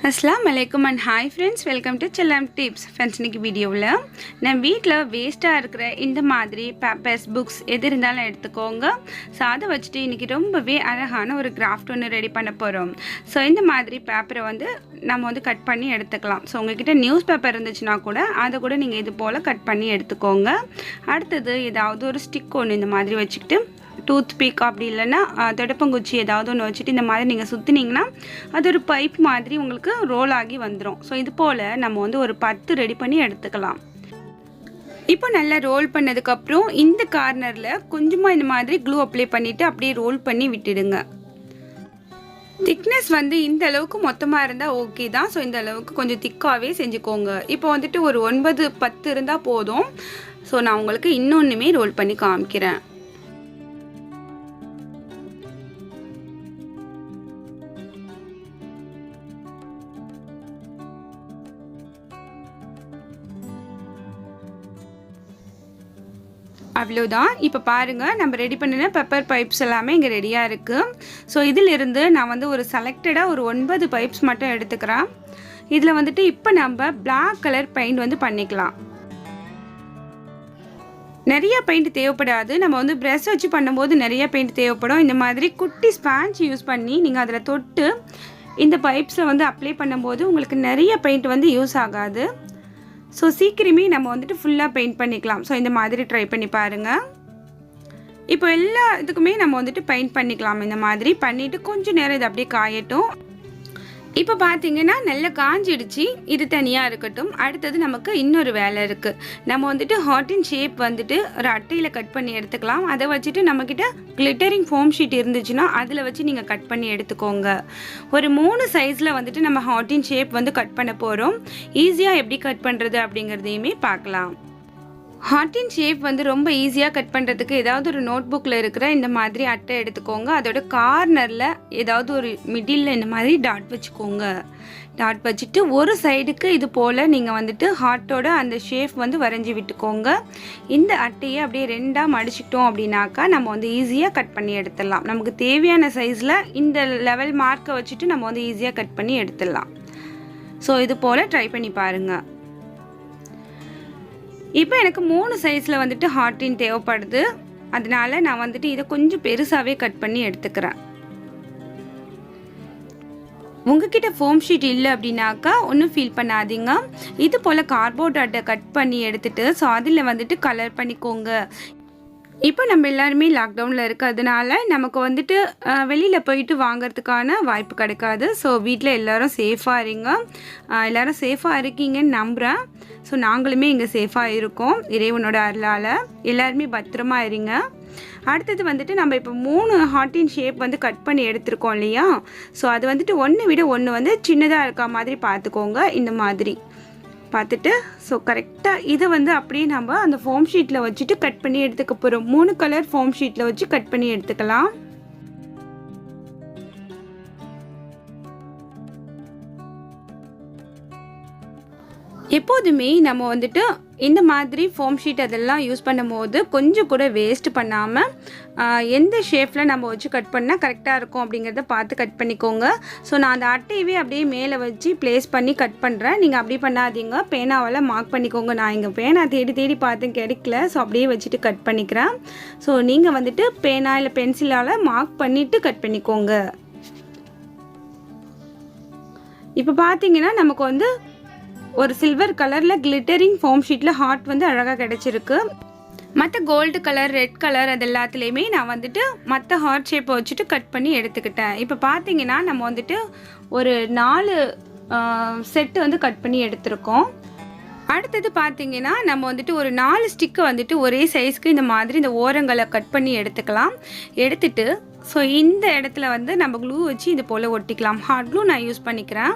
अस्सलाम वालेकुम and hi friends, welcome to chellamtips. Friends, இன்னைக்கு வீடியோவில் நான் வீட்டில் வேஸ்ட்டாக இருக்கிற இந்த மாதிரி பேப்பர்ஸ் புக்ஸ் எது இருந்தாலும் எடுத்துக்கோங்க. ஸோ அதை வச்சுட்டு இன்றைக்கி ரொம்பவே அழகான ஒரு கிராஃப்ட் ஒன்று ரெடி பண்ண போகிறோம். ஸோ இந்த மாதிரி பேப்பரை வந்து நம்ம வந்து கட் பண்ணி எடுத்துக்கலாம். ஸோ உங்கள்கிட்ட நியூஸ் பேப்பர் இருந்துச்சுன்னா கூட அதை கூட நீங்கள் இது போல் கட் பண்ணி எடுத்துக்கோங்க. அடுத்தது ஏதாவது ஒரு ஸ்டிக் ஒன்று இந்த மாதிரி வச்சுக்கிட்டு டூத் பிக் அப்படி இல்லைன்னா தடுப்பங்குச்சி ஏதாவது ஒன்று வச்சுட்டு இந்த மாதிரி நீங்கள் சுற்றினீங்கன்னா அது ஒரு பைப் மாதிரி உங்களுக்கு ரோல் ஆகி வந்துடும். ஸோ இது போல் நம்ம வந்து ஒரு 10 ரெடி பண்ணி எடுத்துக்கலாம். இப்போ நல்லா ரோல் பண்ணதுக்கப்புறம் இந்த கார்னரில் கொஞ்சமாக இந்த மாதிரி க்ளூ அப்ளை பண்ணிவிட்டு அப்படியே ரோல் பண்ணி விட்டுடுங்க. திக்னஸ் வந்து இந்த அளவுக்கு மொத்தமாக இருந்தால் ஓகே தான். ஸோ இந்த அளவுக்கு கொஞ்சம் திக்காகவே செஞ்சுக்கோங்க. இப்போ வந்துட்டு ஒரு 9-10 இருந்தால் போதும். ஸோ நான் உங்களுக்கு இன்னொன்றுமே ரோல் பண்ணி காமிக்கிறேன். அவ்வளோதான். இப்போ பாருங்கள், நம்ம ரெடி பண்ணின பெப்பர் பைப்ஸ் எல்லாமே இங்கே ரெடியாக இருக்குது. ஸோ இதிலிருந்து நான் வந்து ஒரு செலக்டடாக ஒரு 9 பைப்ஸ் மட்டும் எடுத்துக்கிறேன். இதில் வந்துட்டு இப்போ நம்ம பிளாக் கலர் பெயிண்ட் வந்து பண்ணிக்கலாம். நிறைய பெயிண்ட் தேவைப்படாது. நம்ம வந்து ப்ரஷ் வச்சு பண்ணும்போது நிறைய பெயிண்ட் தேவைப்படும். இந்த மாதிரி குட்டி ஸ்பாஞ்ச் யூஸ் பண்ணி நீங்கள் அதில் தொட்டு இந்த பைப்ஸை வந்து அப்ளை பண்ணும்போது உங்களுக்கு நிறைய பெயிண்ட் வந்து யூஸ் ஆகாது. ஸோ சீக்கிரமே நம்ம வந்துட்டு ஃபுல்லாக பெயிண்ட் பண்ணிக்கலாம். ஸோ இந்த மாதிரி ட்ரை பண்ணி பாருங்கள். இப்போ எல்லா இதுக்குமே நம்ம வந்துட்டு பெயிண்ட் பண்ணிக்கலாம். இந்த மாதிரி பண்ணிவிட்டு கொஞ்சம் நேரம் இது அப்படியே காயட்டும். இப்போ பார்த்தீங்கன்னா நல்லா காஞ்சிடுச்சு. இது தனியாக இருக்கட்டும். அடுத்தது நமக்கு இன்னொரு வேலை இருக்குது. நம்ம வந்துட்டு ஹார்ட் அண்ட் ஷேப் வந்துட்டு ஒரு அட்டையில் கட் பண்ணி எடுத்துக்கலாம். அதை வச்சுட்டு நம்மக்கிட்ட கிளிட்டரிங் ஃபோம் ஷீட் இருந்துச்சுன்னா அதில் வச்சு நீங்கள் கட் பண்ணி எடுத்துக்கோங்க. ஒரு 3 சைஸில் வந்துட்டு நம்ம ஹார்ட் அண்ட் ஷேப் வந்து கட் பண்ண போகிறோம். ஈஸியாக எப்படி கட் பண்ணுறது அப்படிங்கிறதையுமே பார்க்கலாம். ஹார்ட் அண்ட் ஷேப் வந்து ரொம்ப ஈஸியாக கட் பண்ணுறதுக்கு ஏதாவது ஒரு நோட் புக்கில் இருக்கிற இந்த மாதிரி அட்டை எடுத்துக்கோங்க. அதோட கார்னரில் ஏதாவது ஒரு மிடில் இந்த மாதிரி டாட் வச்சுக்கோங்க. டாட் வச்சுட்டு ஒரு சைடுக்கு இது போல் நீங்கள் வந்துட்டு ஹார்ட்டோட அந்த ஷேப் வந்து வரைஞ்சி விட்டுக்கோங்க. இந்த அட்டையை அப்படியே 2ஆக மடிச்சிட்டோம் அப்படின்னாக்கா நம்ம வந்து ஈஸியாக கட் பண்ணி எடுத்துடலாம். நமக்கு தேவையான சைஸில் இந்த லெவல் மார்க்கை வச்சுட்டு நம்ம வந்து ஈஸியாக கட் பண்ணி எடுத்துடலாம். ஸோ இது போல் ட்ரை பண்ணி பாருங்கள். இப்போ எனக்கு 3 சைஸில் வந்துட்டு ஹார்ட்டின் தேவைப்படுது. அதனால நான் வந்துட்டு இதை கொஞ்சம் பெருசாகவே கட் பண்ணி எடுத்துக்கிறேன். உங்ககிட்ட ஃபோம் ஷீட் இல்லை அப்படின்னாக்கா ஒன்றும் ஃபீல் பண்ணாதீங்க. இது போல் கார்ட்போர்ட் அட்டை கட் பண்ணி எடுத்துகிட்டு ஸோ அதில் வந்துட்டு கலர் பண்ணிக்கோங்க. இப்போ நம்ம எல்லாருமே லாக்டவுனில் இருக்கிறதுனால நமக்கு வந்துட்டு வெளியில் போயிட்டு வாங்கிறதுக்கான வாய்ப்பு கிடைக்காது. ஸோ வீட்டில் எல்லோரும் சேஃபாக இருங்க. எல்லோரும் சேஃபாக இருக்கீங்கன்னு நம்புகிறேன். ஸோ நாங்களுமே இங்கே சேஃபாக இருக்கோம் இறைவனோட அருளால். எல்லாருமே பத்திரமா இருங்க. அடுத்தது வந்துட்டு நம்ம இப்போ 3 ஹார்ட் அண்ட் ஷேப் வந்து கட் பண்ணி எடுத்துருக்கோம் இல்லையா? ஸோ அது வந்துட்டு ஒன்று விட ஒன்று வந்து சின்னதாக இருக்க மாதிரி பார்த்துக்கோங்க. இந்த மாதிரி பார்த்துட்டு ஸோ கரெக்டாக இதை வந்து அப்படியே நம்ம அந்த ஃபோம் ஷீட்டில் வச்சுட்டு கட் பண்ணி எடுத்துக்க போகிறோம். 3 கலர் ஃபோம் ஷீட்டில் வச்சு கட் பண்ணி எடுத்துக்கலாம். எப்போதுமே நம்ம வந்துட்டு இந்த மாதிரி ஃபோம் ஷீட் அதெல்லாம் யூஸ் பண்ணும்போது கொஞ்சம் கூட வேஸ்ட் பண்ணாமல் எந்த ஷேப்பில் நம்ம வச்சு கட் பண்ணால் கரெக்டாக இருக்கும் அப்படிங்கிறத பார்த்து கட் பண்ணிக்கோங்க. ஸோ நான் அந்த அட்டையவே அப்படியே மேலே வச்சு ப்ளேஸ் பண்ணி கட் பண்ணுறேன். நீங்கள் அப்படி பண்ணாதீங்க. பேனாவால் மார்க் பண்ணிக்கோங்க. நான் இங்கே பேனா தேடி பார்த்தேன், கிடைக்கல. ஸோ அப்படியே வச்சுட்டு கட் பண்ணிக்கிறேன். ஸோ நீங்கள் வந்துட்டு பேனா இல்லை பென்சிலால் மார்க் பண்ணிவிட்டு கட் பண்ணிக்கோங்க. இப்போ பார்த்தீங்கன்னா நமக்கு வந்து ஒரு சில்வர் கலரில் கிளிட்டரிங் ஃபோம் ஷீட்டில் ஹார்ட் வந்து அழகாக கிடச்சிருக்கு. மற்ற கோல்டு கலர், ரெட் கலர் அது எல்லாத்துலேயுமே நான் வந்துட்டு மற்ற ஹார்ட் ஷேப்பை வச்சுட்டு கட் பண்ணி எடுத்துக்கிட்டேன். இப்போ பார்த்தீங்கன்னா நம்ம வந்துட்டு ஒரு 4 செட்டு வந்து கட் பண்ணி எடுத்திருக்கோம். அடுத்தது பார்த்தீங்கன்னா நம்ம வந்துட்டு ஒரு 4 ஸ்டிக்கை வந்துட்டு ஒரே சைஸ்க்கு இந்த மாதிரி இந்த ஓரங்களை கட் பண்ணி எடுத்துக்கலாம். எடுத்துட்டு ஸோ இந்த இடத்துல வந்து நம்ம க்ளூ வச்சு இது போல் ஒட்டிக்கலாம். ஹார்ட் க்ளூ நான் யூஸ் பண்ணிக்கிறேன்.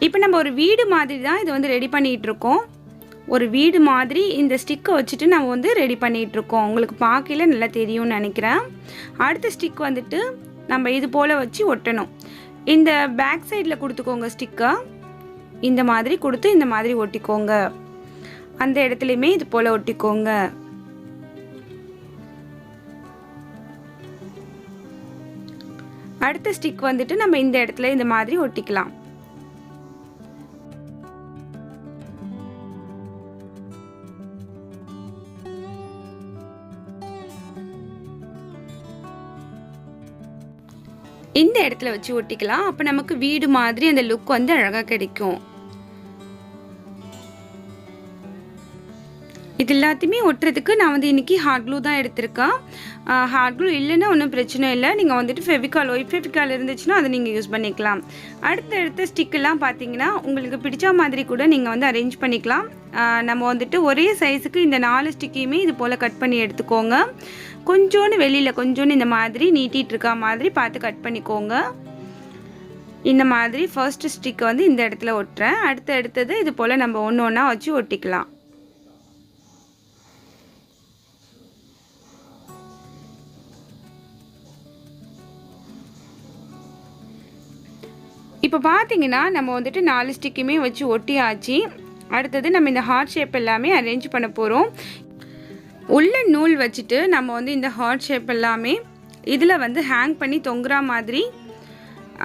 இப்போ நம்ம ஒரு வீடு மாதிரி தான் இது வந்து ரெடி பண்ணிகிட்ருக்கோம். ஒரு வீடு மாதிரி இந்த ஸ்டிக்கை வச்சுட்டு நம்ம வந்து ரெடி பண்ணிகிட்ருக்கோம். உங்களுக்கு பார்க்கல நல்லா தெரியும்னு நினைக்கிறேன். அடுத்த ஸ்டிக் வந்துட்டு நம்ம இது போல் வச்சு ஒட்டணும். இந்த பேக் சைடில் கொடுத்துக்கோங்க ஸ்டிக்கை. இந்த மாதிரி கொடுத்து இந்த மாதிரி ஒட்டிக்கோங்க. அந்த இடத்துலையுமே இது போல் ஒட்டிக்கோங்க. அடுத்த ஸ்டிக் வந்துட்டு நம்ம இந்த இடத்துல இந்த மாதிரி ஒட்டிக்கலாம். இந்த இடத்துல வச்சு ஒட்டிக்கலாம். அப்போ நமக்கு வீடு மாதிரி அந்த லுக் வந்து அழகாக கிடைக்கும். இது எல்லாத்தையுமே ஒட்டுறதுக்கு நான் வந்து இன்றைக்கி ஹாட் க்ளூ தான் எடுத்திருக்கேன். ஹாட் க்ளூ இல்லைன்னா ஒன்றும் பிரச்சனை இல்லை. நீங்கள் வந்துட்டு ஃபெவிகால், ஒயிட் ஃபெவிகால் இருந்துச்சுன்னா அதை நீங்கள் யூஸ் பண்ணிக்கலாம். அடுத்த ஸ்டிக்கெல்லாம் பார்த்தீங்கன்னா உங்களுக்கு பிடிச்ச மாதிரி கூட நீங்கள் வந்து அரேஞ்ச் பண்ணிக்கலாம். நம்ம வந்துட்டு ஒரே சைஸுக்கு இந்த 4 ஸ்டிக்கையுமே இது போல் கட் பண்ணி எடுத்துக்கோங்க. கொஞ்சோன்னு வெளியில் கொஞ்சோன்னு இந்த மாதிரி நீட்டிகிட்டு இருக்கா மாதிரி பார்த்து கட் பண்ணிக்கோங்க. இந்த மாதிரி ஃபர்ஸ்ட் ஸ்டிக்கை வந்து இந்த இடத்துல ஒட்டுறேன். அடுத்தது இது போல் நம்ம ஒன்று ஒன்றா வச்சு ஒட்டிக்கலாம். இப்போ பார்த்தீங்கன்னா நம்ம வந்துட்டு 4 ஸ்டிக்குமே வச்சு ஒட்டியாச்சு. அடுத்தது நம்ம இந்த ஹார்ட் ஷேப் எல்லாமே அரேஞ்ச் பண்ண போகிறோம். உள்ள நூல் வச்சுட்டு நம்ம வந்து இந்த ஹார்ட் ஷேப் எல்லாமே இதில் வந்து ஹேங் பண்ணி தொங்குற மாதிரி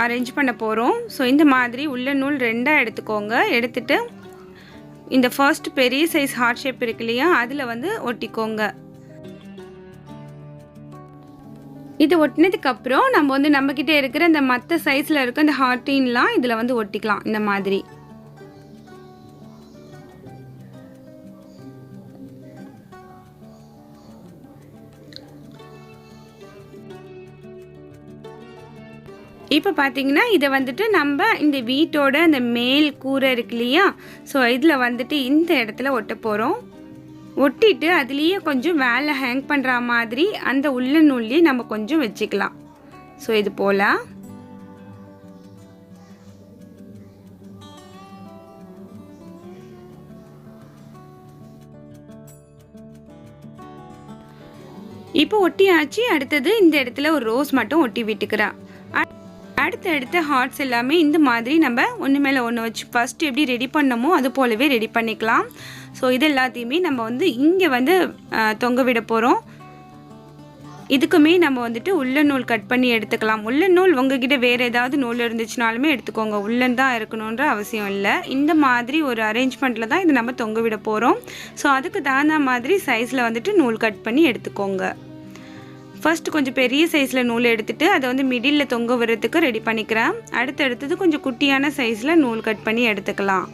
அரேஞ்ச் பண்ண போகிறோம். ஸோ இந்த மாதிரி உள்ள நூல் 2ஆக எடுத்துக்கோங்க. எடுத்துட்டு இந்த ஃபர்ஸ்ட் பெரிய சைஸ் ஹார்ட் ஷேப் இருக்கு இல்லையா, அதில் வந்து ஒட்டிக்கோங்க. இது ஒட்டினதுக்கப்புறம் நம்ம வந்து நம்மக்கிட்ட இருக்கிற இந்த மற்ற சைஸில் இருக்க இந்த ஹார்ட்டின்லாம் இதில் வந்து ஒட்டிக்கலாம் இந்த மாதிரி. இப்போ பார்த்தீங்கன்னா இதை வந்துட்டு நம்ம இந்த வீட்டோட அந்த மேல் கூரை இருக்கு இல்லையா, ஸோ இதில் வந்துட்டு இந்த இடத்துல ஒட்ட போகிறோம். ஒட்டிட்டு அதுலேயே கொஞ்சம் மேலே ஹேங் பண்ணுற மாதிரி அந்த உள்ள நூல்லையே நம்ம கொஞ்சம் வச்சுக்கலாம். ஸோ இது போல் இப்போ ஒட்டியாச்சு. அடுத்தது இந்த இடத்துல ஒரு ரோஸ் மட்டும் ஒட்டி விட்டுக்கிறேன். அடுத்த ஹார்ட்ஸ் எல்லாமே இந்த மாதிரி நம்ம ஒன்று மேலே ஒன்று வச்சு ஃபஸ்ட்டு எப்படி ரெடி பண்ணமோ அது போலவே ரெடி பண்ணிக்கலாம். ஸோ இது எல்லாத்தையுமே நம்ம வந்து இங்கே வந்து தொங்க விட போகிறோம். இதுக்குமே நம்ம வந்துட்டு உள்ளன் நூல் கட் பண்ணி எடுத்துக்கலாம். உள்ளன் நூல் உங்ககிட்ட வேறு ஏதாவது நூல் இருந்துச்சுனாலுமே எடுத்துக்கோங்க. உள்ளன் தான் இருக்கணுன்ற அவசியம் இல்லை. இந்த மாதிரி ஒரு அரேஞ்ச்மெண்ட்டில் தான் இதை நம்ம தொங்க விட போகிறோம். ஸோ அதுக்கு தகுந்த மாதிரி சைஸில் வந்துட்டு நூல் கட் பண்ணி எடுத்துக்கோங்க. ஃபர்ஸ்ட் கொஞ்சம் பெரிய சைஸில் நூல் எடுத்துகிட்டு அதை வந்து மிடில் தொங்க விடுறதுக்கு ரெடி பண்ணிக்கிறேன். அடுத்தது கொஞ்சம் குட்டியான சைஸில் நூல் கட் பண்ணி எடுத்துக்கலாம்.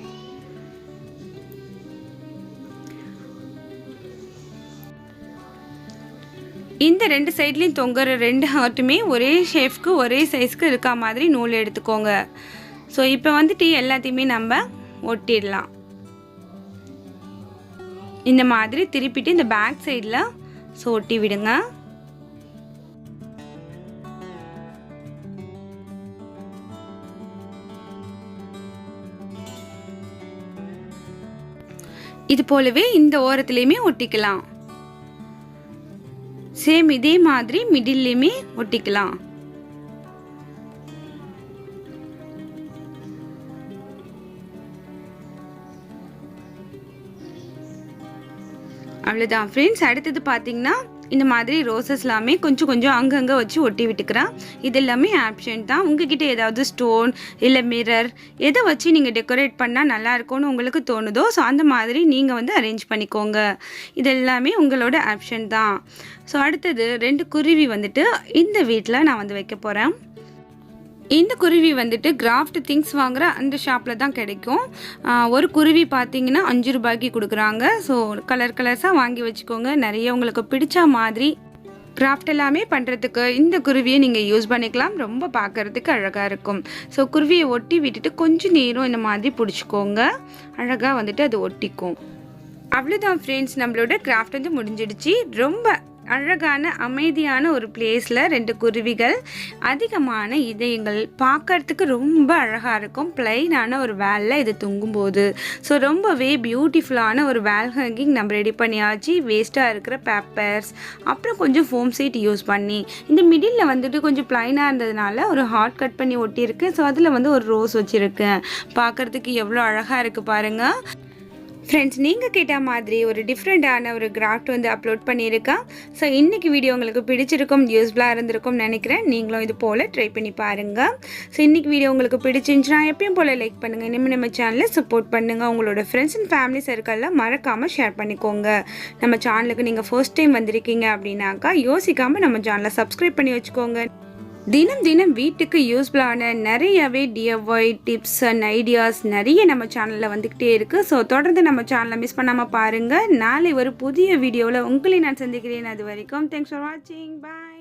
இந்த 2 சைட்லேயும் தொங்குற 2 ஹார்ட்டுமே ஒரே ஷேப்க்கு ஒரே சைஸ்க்கு இருக்கா மாதிரி நூல் எடுத்துக்கோங்க. ஸோ இப்போ வந்துட்டு எல்லாத்தையுமே நம்ம ஒட்டிடலாம். இந்த மாதிரி திருப்பிட்டு இந்த பேக் சைடில் ஸோ ஒட்டி விடுங்க. இது போலவே இந்த ஓரத்துலேயுமே ஒட்டிக்கலாம். சேம் இதே மாதிரி மிடில்லையுமே ஒட்டிக்கலாம். அவ்வளோதான் ஃப்ரெண்ட்ஸ். அடுத்தது பார்த்தீங்கன்னா இந்த மாதிரி ரோசஸ் எல்லாமே கொஞ்சம் கொஞ்சம் அங்கங்கே வச்சு ஒட்டி விட்டுக்கிறேன். இது எல்லாமே ஆப்ஷன் தான். உங்ககிட்ட ஏதாவது ஸ்டோன் இல்லை மிரர் எதை வச்சு நீங்கள் டெக்கரேட் பண்ணால் நல்லாயிருக்கும்னு உங்களுக்கு தோணுதோ ஸோ அந்த மாதிரி நீங்கள் வந்து அரேஞ்ச் பண்ணிக்கோங்க. இது எல்லாமே உங்களோட ஆப்ஷன் தான். ஸோ அடுத்தது 2 குருவி வந்துட்டு இந்த வீட்டில் நான் வந்து வைக்க போகிறேன். இந்த குருவி வந்துட்டு கிராஃப்ட் திங்ஸ் வாங்குகிற அந்த ஷாப்பில் தான் கிடைக்கும். ஒரு குருவி பார்த்தீங்கன்னா 5 ரூபாய்க்கு கொடுக்குறாங்க. ஸோ கலர்ஸாக வாங்கி வச்சுக்கோங்க. நிறைய உங்களுக்கு பிடிச்ச மாதிரி கிராஃப்ட் எல்லாமே பண்ணுறதுக்கு இந்த குருவியை நீங்கள் யூஸ் பண்ணிக்கலாம். ரொம்ப பார்க்குறதுக்கு அழகாக இருக்கும். ஸோ குருவியை ஒட்டி விட்டுட்டு கொஞ்சம் நேரம் இந்த மாதிரி பிடிச்சிக்கோங்க. அழகாக வந்துட்டு அது ஒட்டிக்கும். அவ்வளோதான் ஃப்ரெண்ட்ஸ், நம்மளோட கிராஃப்ட் வந்து முடிஞ்சிடுச்சு. ரொம்ப அழகான அமைதியான ஒரு பிளேஸில் 2 குருவிகள், அதிகமான இதயங்கள், பார்க்கறதுக்கு ரொம்ப அழகாக இருக்கும். பிளைனான ஒரு வேலில் இது தூங்கும்போது ஸோ ரொம்பவே பியூட்டிஃபுல்லான ஒரு வேல் ஹேங்கிங் நம்ம ரெடி பண்ணியாச்சு. வேஸ்ட்டாக இருக்கிற பேப்பர்ஸ் அப்புறம் கொஞ்சம் ஃபோம் சீட் யூஸ் பண்ணி இந்த மிடில் வந்துட்டு கொஞ்சம் பிளைனாக இருந்ததுனால ஒரு ஹார்ட் கட் பண்ணி ஒட்டியிருக்கு. ஸோ அதில் வந்து ஒரு ரோஸ் வச்சுருக்கேன். பார்க்குறதுக்கு எவ்வளோ அழகாக இருக்குது பாருங்கள். ஃப்ரெண்ட்ஸ், நீங்கள் கேட்ட மாதிரி ஒரு டிஃப்ரெண்ட்டான ஒரு கிராஃப்ட் வந்து அப்லோட் பண்ணியிருக்கேன். ஸோ இன்றைக்கி வீடியோ உங்களுக்கு பிடிச்சிருக்கும், யூஸ்ஃபுல்லாக இருந்திருக்கும்னு நினைக்கிறேன். நீங்களும் இது போல் ட்ரை பண்ணி பாருங்கள். ஸோ இன்றைக்கி வீடியோ உங்களுக்கு பிடிச்சிருந்துச்சுன்னா எப்பயும் போல் லைக் பண்ணுங்கள். இனிமேல் நம்ம சேனலை சப்போர்ட் பண்ணுங்கள். உங்களோட ஃப்ரெண்ட்ஸ் அண்ட் ஃபேமிலி சர்க்கிளில் மறக்காமல் ஷேர் பண்ணிக்கோங்க. நம்ம சேனலுக்கு நீங்கள் ஃபர்ஸ்ட் டைம் வந்திருக்கீங்க அப்படின்னாக்கா யோசிக்காமல் நம்ம சேனலை சப்ஸ்கிரைப் பண்ணி வச்சுக்கோங்க. தினம் தினம் வீட்டுக்கு யூஸ்ஃபுல்லான நிறையவே டிஐஒய் டிப்ஸ் அண்ட் ஐடியாஸ் நிறைய நம்ம சேனலில் வந்துக்கிட்டே இருக்குது. ஸோ தொடர்ந்து நம்ம சேனலை மிஸ் பண்ணாமல் பாருங்கள். நாளை ஒரு புதிய வீடியோவில் உங்களை நான் சந்திக்கிறேன். அது வரைக்கும் தேங்க்ஸ் ஃபார் வாட்சிங். பாய்.